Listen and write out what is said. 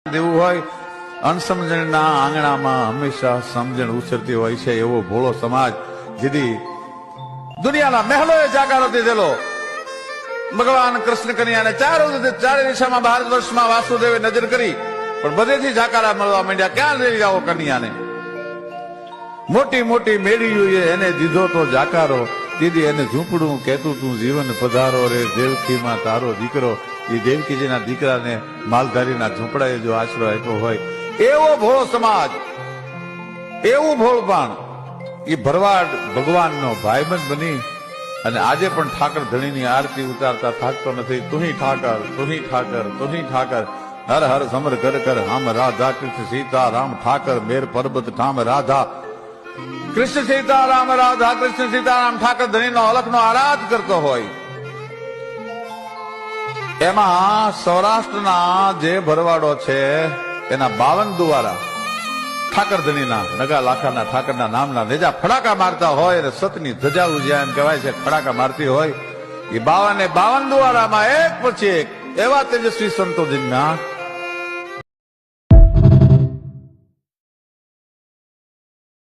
દેવું હોય અણસમજણના આંગણામાં હંમેશા સમજણ ઉછરતી હોય છે એવો ભોળો સમાજ જેથી દુનિયાના મહેલોએ જાકારો દીધેલો ભગવાન કૃષ્ણ કન્યાને ચારે દિશામાં ભારત વર્ષમાં વાસુદેવે નજર કરી પણ બધેથી જાકારા મળવા માંડ્યા. ક્યાં લઈ જાઓ કન્યાને? મોટી મોટી મેળીઓએ એને દીધો તો જાકારો, દીદી એને ઝૂંપડું કહેતું તું જીવન પધારો રે દેવકીમાં તારો દીકરો. એ દેવકીજીના દીકરાને માલધારીના ઝૂંપડાએ જો આશરો આપ્યો હોય એવો ભોળો સમાજ, એવું ભોળપાણ એ ભરવાડ ભગવાનનો ભાઈબંધ બની અને આજે પણ ઠાકર ધણીની આરતી ઉતારતા થાકતો નથી. તુહી ઠાકર, તુહી ઠાકર, તુહી ઠાકર, હર હર સમર કર કર હામ રાધા કૃષ્ણ સીતા રામ ઠાકર મેર પર્વત ઠામ રાધા. કૃષ્ણ સીતા રામ રાધા કૃષ્ણ સીતા રામ ઠાકર ધણીનો અલખનો આરાધ કરતો હોય. એમાં સૌરાષ્ટ્રના જે ભરવાડો છે એના 52 દ્વારા ઠાકર ધણીના નગા લાખાના ઠાકરના નામના નેજા ફડાકા મારતા હોય અને સતની ધજા ઉજ્યા એમ કહેવાય છે, ફડાકા મારતી હોય. એ 52 દ્વારામાં એક પછી એક એવા તેજસ્વી સંતો જન્મ્યા